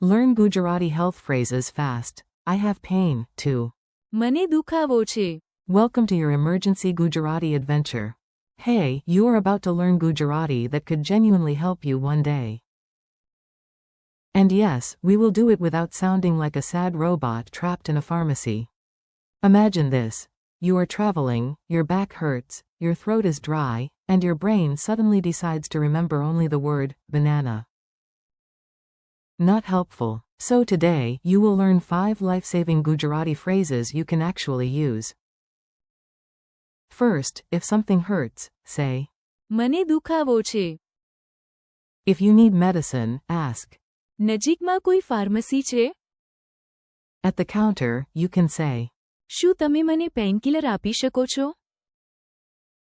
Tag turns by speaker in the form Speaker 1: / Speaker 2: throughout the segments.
Speaker 1: Learn Gujarati health phrases fast. I have pain, too.
Speaker 2: મને દુખાવો છે.
Speaker 1: Welcome to your emergency Gujarati adventure. Hey, you are about to learn Gujarati that could genuinely help you one day. And yes, we will do it without sounding like a sad robot trapped in a pharmacy. Imagine this. You are traveling, your back hurts, your throat is dry, and your brain suddenly decides to remember only the word banana. Not helpful. So today, you will learn 5 life-saving Gujarati phrases you can actually use. First, if something hurts, say,
Speaker 2: મને દુખાવો છે.
Speaker 1: if you need medicine, ask.
Speaker 2: નજીકમાં કોઈ pharmacy છે?
Speaker 1: At the counter, you can say.
Speaker 2: શું તમે મને painkiller આપી શકો છો?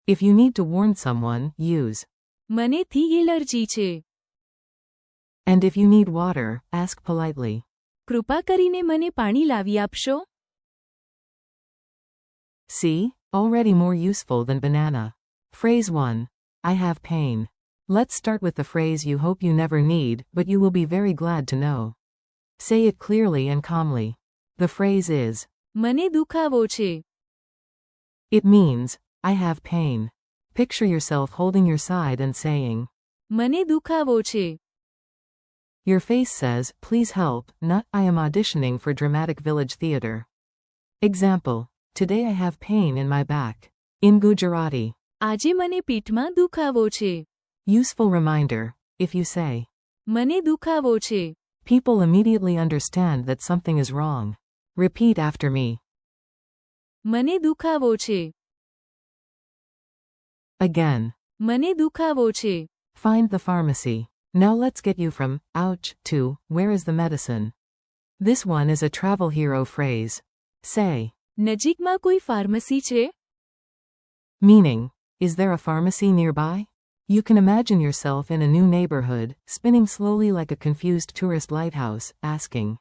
Speaker 1: If you need to warn someone, use.
Speaker 2: મને થી એલર્જી છે.
Speaker 1: And if you need water, ask politely.
Speaker 2: કૃપા કરીને મને પાણી લાવી આપશો?
Speaker 1: See? Already more useful than banana. Phrase 1. I have pain. Let's start with the phrase you hope you never need, but you will be very glad to know. Say it clearly and calmly. The phrase is,
Speaker 2: મને દુખાવો છે.
Speaker 1: it means, I have pain. Picture yourself holding your side and saying,
Speaker 2: મને દુખાવો છે.
Speaker 1: your face says, please help, not I am auditioning for Dramatic Village Theatre. Example. Today I have pain in my back. In Gujarati.
Speaker 2: આજે મને પીઠમાં દુખાવો છે.
Speaker 1: Useful reminder. If you say,
Speaker 2: મને દુખાવો છે.
Speaker 1: people immediately understand that something is wrong. Repeat after me.
Speaker 2: મને દુખાવો છે.
Speaker 1: Again.
Speaker 2: મને દુખાવો છે.
Speaker 1: Find the pharmacy. Now let's get you from, ouch, to, where is the medicine? This one is a travel hero phrase. Say.
Speaker 2: નજીકમાં કોઈ pharmacy છે?
Speaker 1: Meaning, is there a pharmacy nearby? You can imagine yourself in a new neighborhood, spinning slowly like a confused tourist lighthouse, asking.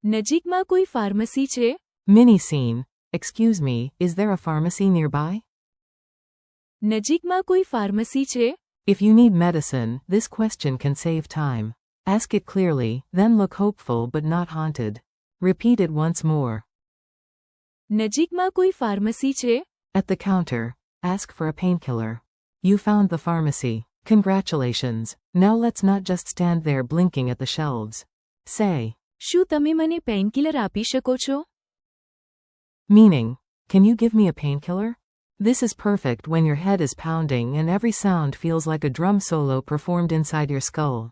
Speaker 2: નજીકમાં કોઈ pharmacy છે?
Speaker 1: Mini scene. Excuse me, is there a pharmacy nearby?
Speaker 2: નજીકમાં કોઈ pharmacy છે?
Speaker 1: If you need medicine, this question can save time. Ask it clearly, then look hopeful but not haunted. Repeat it once more.
Speaker 2: નજીકમાં કોઈ pharmacy છે?
Speaker 1: At the counter, ask for a painkiller. You found the pharmacy. Congratulations. Now let's not just stand there blinking at the shelves. Say.
Speaker 2: શું તમે મને painkiller આપી શકો છો?
Speaker 1: Meaning, can you give me a painkiller? This is perfect when your head is pounding and every sound feels like a drum solo performed inside your skull.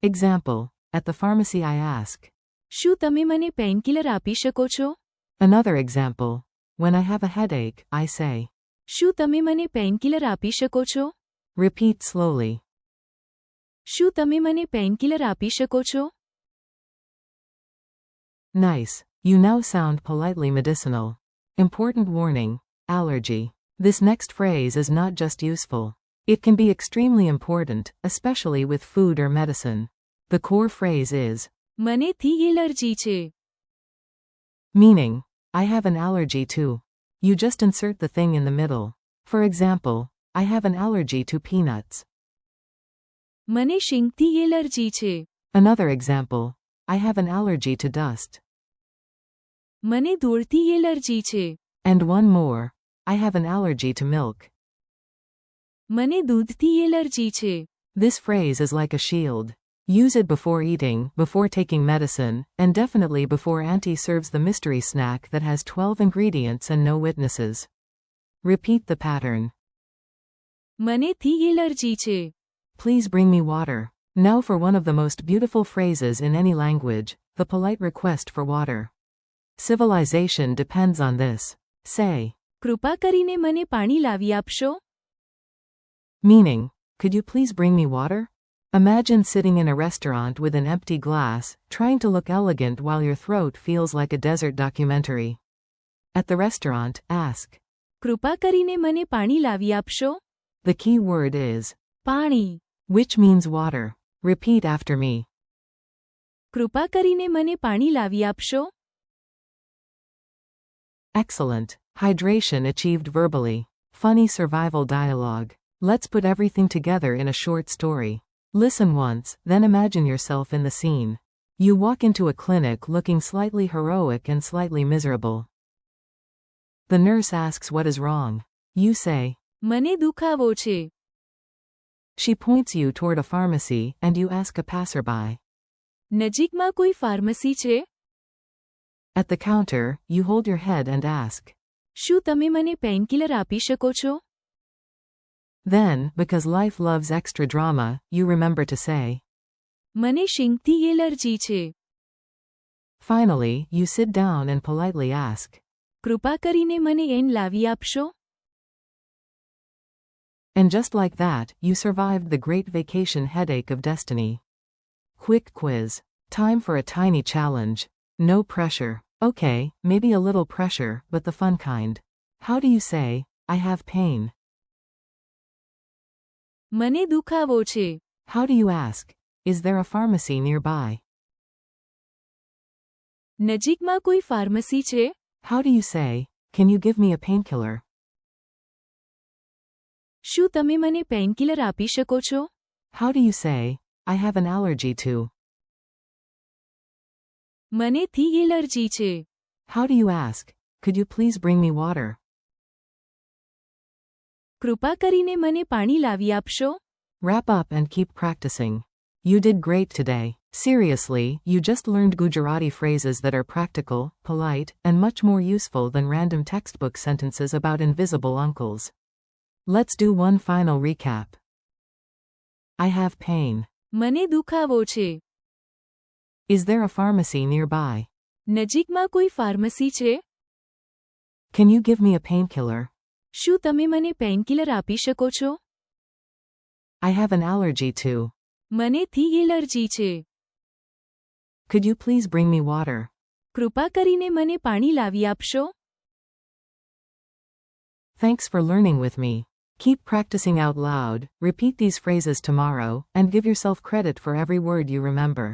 Speaker 1: Example. At the pharmacy I ask.
Speaker 2: શું તમે મને painkiller આપી શકો છો?
Speaker 1: Another example. When I have a headache, I say.
Speaker 2: શું તમે મને painkiller આપી શકો છો?
Speaker 1: Repeat slowly.
Speaker 2: શું તમે મને પેઇનકિલર આપી શકો છો?
Speaker 1: Nice. You now sound politely medicinal. Important warning. Allergy. This next phrase is not just useful. It can be extremely important, especially with food or medicine. The core phrase is,
Speaker 2: મને થી allergy છે.
Speaker 1: Meaning, I have an allergy to. You just insert the thing in the middle. For example, I have an allergy to peanuts.
Speaker 2: મને શીંગથી allergy છે.
Speaker 1: Another example. I have an allergy to dust.
Speaker 2: મને ધૂળથી allergy છે.
Speaker 1: And one more. I have an allergy to milk.
Speaker 2: મને દૂધથી allergy છે.
Speaker 1: This phrase is like a shield. Use it before eating, before taking medicine, and definitely before Auntie serves the mystery snack that has 12 ingredients and no witnesses. Repeat the pattern.
Speaker 2: મને થી allergy છે.
Speaker 1: Please bring me water. Now for one of the most beautiful phrases in any language, the polite request for water. Civilization depends on this. Say.
Speaker 2: કૃપા કરીને મને પાણી લાવી આપશો?
Speaker 1: Meaning, could you please bring me water? Imagine sitting in a restaurant with an empty glass, trying to look elegant while your throat feels like a desert documentary. At the restaurant, ask.
Speaker 2: કૃપા કરીને મને પાણી લાવી આપશો?
Speaker 1: The key word is,
Speaker 2: પાણી.
Speaker 1: which means water. Repeat after me.
Speaker 2: કૃપા કરીને મને પાણી લાવી આપશો?
Speaker 1: Excellent. Hydration achieved verbally. Funny survival dialogue. Let's put everything together in a short story. Listen once, then imagine yourself in the scene. You walk into a clinic looking slightly heroic and slightly miserable. The nurse asks what is wrong. You say,
Speaker 2: મને દુખાવો છે.
Speaker 1: She points you toward a pharmacy and you ask a passerby.
Speaker 2: નજીકમાં કોઈ pharmacy છે?
Speaker 1: At the counter, you hold your head and ask.
Speaker 2: શું તમે મને painkiller આપી શકો છો?
Speaker 1: Then, because life loves extra drama, you remember to say.
Speaker 2: મને શીંગથી એલર્જી છે.
Speaker 1: Finally, you sit down and politely ask.
Speaker 2: કૃપા કરીને મને એન લાવી આપશો?
Speaker 1: And just like that, you survived the great vacation headache of destiny. Quick quiz. Time for a tiny challenge. No pressure. Okay, maybe a little pressure, but the fun kind. How do you say, I have pain?
Speaker 2: મને દુખાવો છે.
Speaker 1: How do you ask, is there a pharmacy nearby?
Speaker 2: નજીકમાં કોઈ pharmacy છે?
Speaker 1: How do you say, can you give me a painkiller?
Speaker 2: શું તમે મને painkiller આપી શકો છો?
Speaker 1: How do you say, I have an allergy to?
Speaker 2: મને થી એલર્જી છે.
Speaker 1: How do you ask, could you please bring me water?
Speaker 2: કૃપા કરીને મને પાણી લાવી આપશો?
Speaker 1: Wrap up and keep practicing. You did great today. Seriously, you just learned Gujarati phrases that are practical, polite, and much more useful than random textbook sentences about invisible uncles. Let's do one final recap. I have pain.
Speaker 2: મને દુખાવો છે.
Speaker 1: Is there a pharmacy nearby?
Speaker 2: નજીકમાં કોઈ pharmacy છે?
Speaker 1: Can you give me a painkiller?
Speaker 2: શું તમે મને painkiller આપી શકો છો?
Speaker 1: I have an allergy to.
Speaker 2: મને થી એલર્જી છે.
Speaker 1: Could you please bring me water?
Speaker 2: કૃપા કરીને મને પાણી લાવી આપશો?
Speaker 1: Thanks for learning with me. Keep practicing out loud, repeat these phrases tomorrow, and give yourself credit for every word you remember.